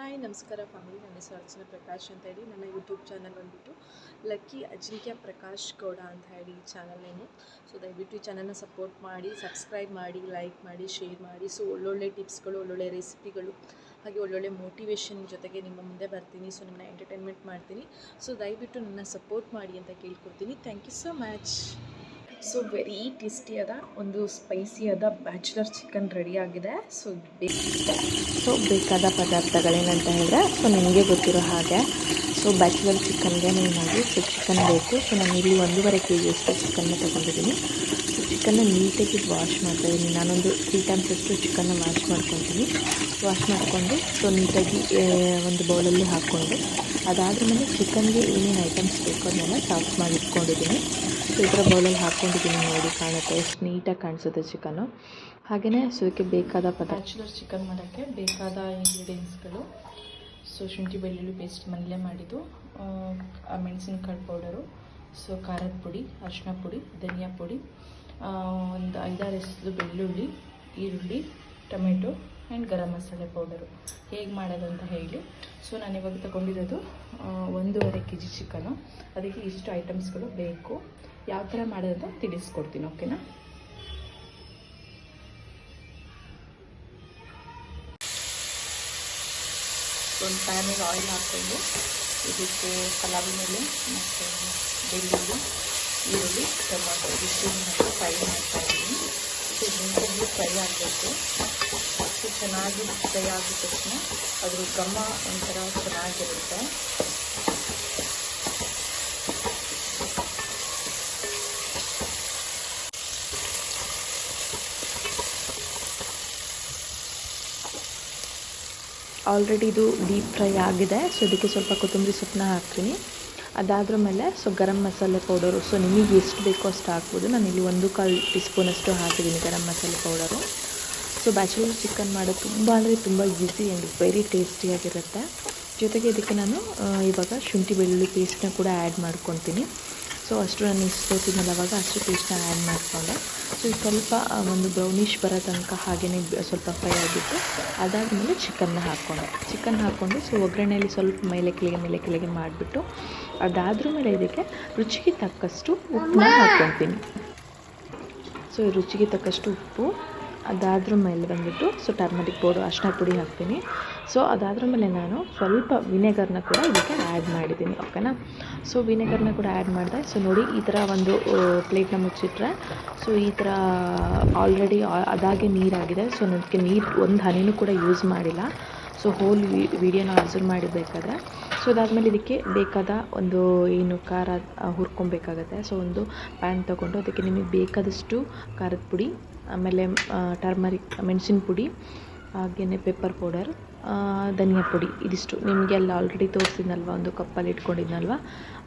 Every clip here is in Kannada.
ಹಾಯ್ ನಮಸ್ಕಾರ ಫ್ಯಾಮಿಲಿ. ನನ್ನ ಹೆಸರು ಅರ್ಚನಾ ಪ್ರಕಾಶ್ ಅಂತ ಹೇಳಿ. ನನ್ನ ಯೂಟ್ಯೂಬ್ ಚಾನಲ್ ಬಂದುಬಿಟ್ಟು ಲಕ್ಕಿ ಅಜಿಂಕ್ಯ ಪ್ರಕಾಶ್ ಗೌಡ ಅಂತ ಹೇಳಿ ಈ ಚಾನಲ್ ನೇಮು. ಸೊ ದಯವಿಟ್ಟು ಈ ಚಾನಲ್ನ ಸಪೋರ್ಟ್ ಮಾಡಿ, ಸಬ್ಸ್ಕ್ರೈಬ್ ಮಾಡಿ, ಲೈಕ್ ಮಾಡಿ, ಶೇರ್ ಮಾಡಿ. ಸೊ ಒಳ್ಳೊಳ್ಳೆ ಟಿಪ್ಸ್ಗಳು, ಒಳ್ಳೊಳ್ಳೆ ರೆಸಿಪಿಗಳು, ಹಾಗೆ ಒಳ್ಳೊಳ್ಳೆ ಮೋಟಿವೇಶನ್ ಜೊತೆಗೆ ನಿಮ್ಮ ಮುಂದೆ ಬರ್ತೀನಿ. ಸೊ ನಿಮ್ಮನ್ನ ಎಂಟರ್ಟೈನ್ಮೆಂಟ್ ಮಾಡ್ತೀನಿ. ಸೊ ದಯವಿಟ್ಟು ನನ್ನ ಸಪೋರ್ಟ್ ಮಾಡಿ ಅಂತ ಕೇಳ್ಕೊಡ್ತೀನಿ. Thank you so much. So very ಟೇಸ್ಟಿಯಾದ ಒಂದು ಸ್ಪೈಸಿಯಾದ ಬ್ಯಾಚುಲರ್ ಚಿಕನ್ ರೆಡಿಯಾಗಿದೆ. ಸೊ ಬೇಕಾದ ಪದಾರ್ಥಗಳೇನಂತ ಹೇಳಿದ್ರೆ, ಸೊ ನಿಮಗೆ ಗೊತ್ತಿರೋ ಹಾಗೆ ಸೊ ಬ್ಯಾಚುಲರ್ ಚಿಕನ್ಗೆ ಮೇನಾಗಿ ಚಿಕನ್ ಬೇಕು. ಸೊ ನಾನು ಇಲ್ಲಿ 1.5 kg ಚಿಕನ್ನ ತೊಗೊಂಡಿದ್ದೀನಿ. ಸೊ ಚಿಕನ್ನ ನೀಟಾಗಿ ವಾಶ್ ಮಾಡ್ತಾಯಿದ್ದೀನಿ. ನಾನೊಂದು 3 times ಅಷ್ಟು ಚಿಕನ್ನ ವಾಶ್ ಮಾಡ್ಕೊತೀನಿ. ವಾಶ್ ಮಾಡಿಕೊಂಡು ಸೊ ನೀಟಾಗಿ ಒಂದು ಬೌಲಲ್ಲಿ ಹಾಕ್ಕೊಂಡು, ಅದಾದ ಮೇಲೆ ಚಿಕನ್ಗೆ ಏನೇನು ಐಟಮ್ಸ್ ಬೇಕೋ ಅದನ್ನೆಲ್ಲ ಚಾಪ್ ಮಾಡಿ ಇಟ್ಕೊಂಡಿದ್ದೀನಿ. ಸೊ ಈ ಥರ ಬೌಲಲ್ಲಿ ಹಾಕ್ಕೊಂಡಿದ್ದೀನಿ. ನೋಡಿ, ಕಾಣುತ್ತೆ ಎಷ್ಟು ನೀಟಾಗಿ ಕಾಣಿಸುತ್ತೆ ಚಿಕನ್ನು. ಹಾಗೆಯೇ ಸೊ ಇದಕ್ಕೆ ಬೇಕಾದ ಬ್ಯಾಚುಲರ್ ಚಿಕನ್ ಮಾಡೋಕ್ಕೆ ಬೇಕಾದ ಇಂಗ್ರೀಡಿಯೆಂಟ್ಸ್ಗಳು. ಸೊ ಶುಂಠಿ ಬೆಳ್ಳುಳ್ಳಿ ಪೇಸ್ಟ್ ಮನೇಲೇ ಮಾಡಿದ್ದು, ಮೆಣಸಿನಕಾಳು ಪೌಡರು, ಸೊ ಖಾರದ ಪುಡಿ, ಅರಿಶಿನ ಪುಡಿ, ಧನಿಯಾ ಪುಡಿ, ಒಂದು 5-6 ಎಸಳು ಬೆಳ್ಳುಳ್ಳಿ, ಈರುಳ್ಳಿ, tomato and garam masala powder. ಹೇಗೆ ಮಾಡೋದು ಅಂತ ಹೇಳಿ. ಸೊ ನಾನಿವಾಗ ತೊಗೊಂಡಿರೋದು 1.5 kg ಚಿಕನು. ಅದಕ್ಕೆ ಇಷ್ಟು ಐಟಮ್ಸ್ಗಳು ಬೇಕು. ಯಾವ ಥರ ಮಾಡೋದಂತ ತಿಳಿಸ್ಕೊಡ್ತೀನಿ, ಓಕೆನಾ? ಒಂದು ಪ್ಯಾನಿಗೆ ಆಯಿಲ್ ಹಾಕ್ಕೊಂಡು ಇದಕ್ಕೆ ಪಲಾವ್ ಮೇಲೆ ಮತ್ತು ಬೆಳ್ಳುಳ್ಳಿ, ಈರುಳ್ಳಿ, ಟೊಮಾಟೊ ಇಷ್ಟು ಹಾಕಿ ಫ್ರೈ ಮಾಡ್ತಾಯಿದ್ದೀನಿ. ಸೊ ನೀಟಾಗಿ ಫ್ರೈ ಆಗಬೇಕು. ಸೊ ಚೆನ್ನಾಗಿ ಫ್ರೈ ಆಗಿದ ತಕ್ಷಣ ಅದ್ರ ಘಮ ಒಂಥರ ಚೆನ್ನಾಗಿರುತ್ತೆ. ಆಲ್ರೆಡಿ ಇದು ಡೀಪ್ ಫ್ರೈ ಆಗಿದೆ. ಸೊ ಇದಕ್ಕೆ ಸ್ವಲ್ಪ ಕೊತ್ತಂಬರಿ ಸೊಪ್ಪನ್ನ ಹಾಕ್ತೀನಿ. ಅದಾದ್ರ ಮೇಲೆ so garam masala powder. So ನಿಮಗೆ ಎಷ್ಟು ಬೇಕೋ ಅಷ್ಟು ಹಾಕ್ಬೋದು. ನಾನಿಲ್ಲಿ 1/4 ಟೀಸ್ಪೂನಷ್ಟು ಹಾಕಿದ್ದೀನಿ garam masala powder. So bachelor chicken ಮಾಡೋದು ತುಂಬ ಅಂದರೆ ತುಂಬ ಈಸಿ ಆ್ಯಂಡ್ ವೆರಿ ಟೇಸ್ಟಿಯಾಗಿರುತ್ತೆ. ಜೊತೆಗೆ ಇದಕ್ಕೆ ನಾನು ಇವಾಗ ಶುಂಠಿ ಬೆಳ್ಳುಳ್ಳಿ ಪೇಸ್ಟ್ನ ಕೂಡ ಆ್ಯಡ್ ಮಾಡ್ಕೊತೀನಿ. ಸೊ ಅಷ್ಟು ನಾನು ಇಷ್ಟು ತೋರಿಸಿದ್ನಲ್ಲ ಅವಾಗ ಅಷ್ಟು ಪೇಸ್ಟ್ನ ಆ್ಯಡ್ ಮಾಡಿಕೊಂಡೆ. ಸೊ ಇದು ಸ್ವಲ್ಪ ಒಂದು ಬ್ರೌನಿಷ್ ಬರೋ ತನಕ ಹಾಗೆಯೇ ಸ್ವಲ್ಪ ಫ್ರೈ ಆಗಿತ್ತು. ಅದಾದಮೇಲೆ ಚಿಕನ್ನ ಹಾಕ್ಕೊಂಡು ಸೊ ಒಗ್ಗರಣೆಯಲ್ಲಿ ಸ್ವಲ್ಪ ಮೇಲೆ ಕೆಳಗೆ ಮಾಡಿಬಿಟ್ಟು, ಅದಾದ್ರ ಮೇಲೆ ಇದಕ್ಕೆ ರುಚಿಗೆ ತಕ್ಕಷ್ಟು ಉಪ್ಪನ್ನ ಹಾಕ್ಕೊತೀನಿ. ಸೊ ರುಚಿಗೆ ತಕ್ಕಷ್ಟು ಉಪ್ಪು, ಅದಾದ್ರ ಮೇಲೆ ಬಂದುಬಿಟ್ಟು ಸೊ ಟರ್ಮರಿಕ್ ಪೌಡರ್, ಅರಿಶಿನ ಪುಡಿ ಹಾಕ್ತೀನಿ. ಸೊ ಅದಾದ್ರ ಮೇಲೆ ನಾನು ಸ್ವಲ್ಪ ವಿನೆಗರ್ನ ಕೂಡ ಇದಕ್ಕೆ ಆ್ಯಡ್ ಮಾಡಿದ್ದೀನಿ, ಓಕೆನಾ? ಸೊ ವಿನೆಗರ್ನ ಕೂಡ ಆ್ಯಡ್ ಮಾಡಿದೆ. ಸೊ ನೋಡಿ, ಈ ಥರ ಒಂದು ಪ್ಲೇಟ್ನ ಮುಚ್ಚಿಟ್ರೆ ಸೊ ಈ ಥರ ಆಲ್ರೆಡಿ ಅದಾಗೆ ನೀರಾಗಿದೆ. ಸೊ ನನಗೆ ನೀರು ಒಂದು ಹನಿನೂ ಕೂಡ ಯೂಸ್ ಮಾಡಿಲ್ಲ. ಸೊ ಹೋಲ್ ವಿಡಿಯೋನ ಅಬ್ಸರ್ವ್ ಮಾಡಿಬೇಕಾದ್ರೆ. ಸೊ ಅದಾದಮೇಲೆ ಇದಕ್ಕೆ ಬೇಕಾದ ಒಂದು ಏನು ಖಾರ ಹುರ್ಕೊಬೇಕಾಗತ್ತೆ. ಸೊ ಒಂದು ಪ್ಯಾನ್ ತೊಗೊಂಡು ಅದಕ್ಕೆ ನಿಮಗೆ ಬೇಕಾದಷ್ಟು ಖಾರದ ಪುಡಿ, ಆಮೇಲೆ ಟರ್ಮರಿಕ್ ಮೆಣಸಿನ ಪುಡಿ, ಹಾಗೆಯೇ ಪೆಪ್ಪರ್ ಪೌಡರ್, ಧನಿಯಾ ಪುಡಿ, ಇದಿಷ್ಟು ನಿಮಗೆ ಎಲ್ಲ ಆಲ್ರೆಡಿ ತೋರಿಸಿದ್ನಲ್ವ, ಒಂದು ಕಪ್ಪಲ್ಲಿ ಇಟ್ಕೊಂಡಿದ್ನಲ್ವ,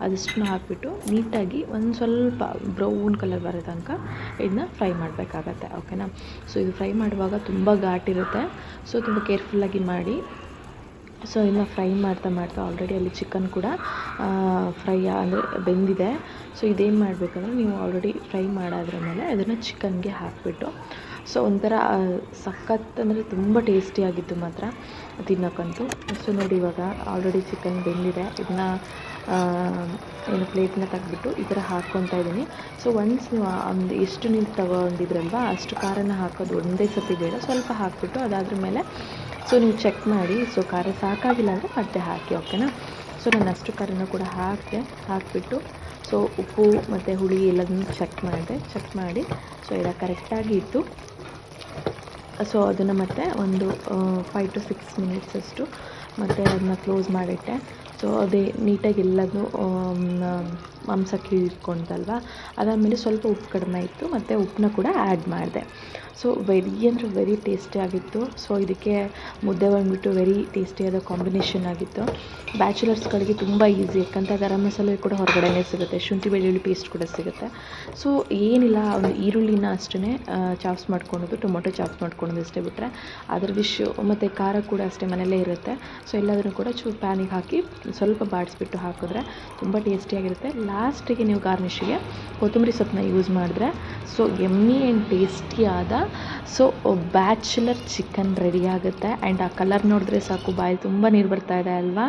ಅದಷ್ಟನ್ನು ಹಾಕಿಬಿಟ್ಟು ನೀಟಾಗಿ ಒಂದು ಸ್ವಲ್ಪ ಬ್ರೌನ್ ಕಲರ್ ಬರೋ ತನಕ ಇದನ್ನ ಫ್ರೈ ಮಾಡಬೇಕಾಗತ್ತೆ, ಓಕೆನಾ? ಸೊ ಇದು ಫ್ರೈ ಮಾಡುವಾಗ ತುಂಬ ಘಾಟಿರುತ್ತೆ. ಸೊ ತುಂಬ ಕೇರ್ಫುಲ್ಲಾಗಿ ಮಾಡಿ. ಸೊ ಇನ್ನು ಫ್ರೈ ಮಾಡ್ತಾ ಆಲ್ರೆಡಿ ಅಲ್ಲಿ ಚಿಕನ್ ಕೂಡ ಫ್ರೈ ಅಂದರೆ ಬೆಂದಿದೆ. ಸೊ ಇದೇನು ಮಾಡಬೇಕಂದ್ರೆ, ನೀವು ಆಲ್ರೆಡಿ ಫ್ರೈ ಮಾಡಾದ್ರ ಮೇಲೆ ಅದನ್ನು ಚಿಕನ್ಗೆ ಹಾಕಿಬಿಟ್ಟು ಸೊ ಒಂಥರ ಸಖತ್ ಅಂದರೆ ತುಂಬ ಟೇಸ್ಟಿಯಾಗಿತ್ತು ಮಾತ್ರ ತಿನ್ನೋಕ್ಕಂತೂ. ಸೊ ನೋಡಿ, ಇವಾಗ ಆಲ್ರೆಡಿ ಚಿಕನ್ ಬೆಂದಿದೆ. ಇದನ್ನ ಏನು ಪ್ಲೇಟ್ನ ತೆಗೆದ್ಬಿಟ್ಟು ಈ ಥರ ಹಾಕ್ಕೊತಾ ಇದ್ದೀನಿ. ಸೊ ಒನ್ಸ್ ನೀವು ಒಂದು ಎಷ್ಟು ನೀರು ತಗೊಂಡಿದ್ರಲ್ವ ಅಷ್ಟು ಖಾರನ ಹಾಕೋದು ಒಂದೇ ಸತಿ ಬೇಡ, ಸ್ವಲ್ಪ ಹಾಕಿಬಿಟ್ಟು ಅದಾದ್ರ ಮೇಲೆ ಸೊ ನೀವು ಚೆಕ್ ಮಾಡಿ. ಸೊ ಖಾರ ಸಾಕಾಗಿಲ್ಲ ಅಂದರೆ ಮತ್ತೆ ಹಾಕಿ, ಓಕೆನಾ? ಸೊ ನಾನು ಅಷ್ಟು ಖಾರನ ಕೂಡ ಹಾಕಿಬಿಟ್ಟು ಸೊ ಉಪ್ಪು ಮತ್ತು ಹುಳಿ ಎಲ್ಲದನ್ನೂ ಚೆಕ್ ಮಾಡಿ ಸೊ ಎಲ್ಲ ಕರೆಕ್ಟಾಗಿ ಇತ್ತು. ಸೊ ಅದನ್ನು ಮತ್ತೆ ಒಂದು 5 to 6 minutes ಅಷ್ಟು ಮತ್ತು ಅದನ್ನ ಕ್ಲೋಸ್ ಮಾಡಿಟ್ಟೆ. ಸೊ ಅದೇ ನೀಟಾಗಿ ಎಲ್ಲದೂ ಮಾಂಸಕ್ಕೆ ಇಟ್ಕೊಂತಲ್ವ, ಅದಾದಮೇಲೆ ಸ್ವಲ್ಪ ಉಪ್ಪು ಕಡಿಮೆ ಇತ್ತು ಮತ್ತು ಉಪ್ಪನ್ನ ಕೂಡ ಆ್ಯಡ್ ಮಾಡಿದೆ. So very ಟೇಸ್ಟಿಯಾಗಿತ್ತು. ಸೊ ಇದಕ್ಕೆ ಮುದ್ದೆ ಬಂದುಬಿಟ್ಟು ವೆರಿ ಟೇಸ್ಟಿಯಾದ ಕಾಂಬಿನೇಷನ್ ಆಗಿತ್ತು. ಬ್ಯಾಚುಲರ್ಸ್ಗಳಿಗೆ ತುಂಬ ಈಸಿ, ಯಾಕಂತ ಗರಂ ಮಸಾಲೆ ಕೂಡ ಹೊರಗಡೆನೇ ಸಿಗುತ್ತೆ, ಶುಂಠಿ ಬೆಳ್ಳುಳ್ಳಿ ಪೇಸ್ಟ್ ಕೂಡ ಸಿಗುತ್ತೆ. ಸೊ ಏನಿಲ್ಲ, ಒಂದು ಈರುಳ್ಳಿನ ಅಷ್ಟೇ ಚಾಪ್ಸ್ ಮಾಡ್ಕೊಳೋದು, ಟೊಮೊಟೊ ಚಾಪ್ಸ್ ಮಾಡ್ಕೊಳೋದು ಅಷ್ಟೇ ಬಿಟ್ಟರೆ, ಅದ್ರ ಡಿಶ್ ಮತ್ತು ಖಾರ ಕೂಡ ಅಷ್ಟೇ ಮನೆಯಲ್ಲೇ ಇರುತ್ತೆ. ಸೊ ಎಲ್ಲದನ್ನು ಕೂಡ ಪ್ಯಾನಿಗೆ ಹಾಕಿ ಸ್ವಲ್ಪ ಬಾಡಿಸ್ಬಿಟ್ಟು ಹಾಕಿದ್ರೆ ತುಂಬ ಟೇಸ್ಟಿಯಾಗಿರುತ್ತೆ. ಲಾಸ್ಟಿಗೆ ನೀವು ಗಾರ್ನಿಷಿಗೆ ಕೊತ್ತಂಬರಿ ಸೊಪ್ಪನ್ನ ಯೂಸ್ ಮಾಡಿದ್ರೆ ಸೊ ಎಮ್ಮಿ ಆ್ಯಂಡ್ ಟೇಸ್ಟಿಯಾದ ಸೊ ಬ್ಯಾಚುಲರ್ ಚಿಕನ್ ರೆಡಿ ಆಗುತ್ತೆ. ಆ್ಯಂಡ್ ಆ ಕಲರ್ ನೋಡಿದ್ರೆ ಸಾಕು ಬಾಯಲ್ಲಿ ತುಂಬ ನೀರು ಬರ್ತಾ ಇದೆ ಅಲ್ವಾ.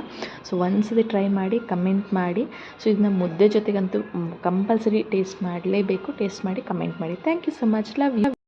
ಸೊ ಒಂದ್ಸತಿ ಟ್ರೈ ಮಾಡಿ ಕಮೆಂಟ್ ಮಾಡಿ. ಸೊ ಇದನ್ನ ಮುದ್ದೆ ಜೊತೆಗಂತೂ ಕಂಪಲ್ಸರಿ ಟೇಸ್ಟ್ ಮಾಡಲೇಬೇಕು. ಟೇಸ್ಟ್ ಮಾಡಿ ಕಮೆಂಟ್ ಮಾಡಿ. Thank you so much. Love you.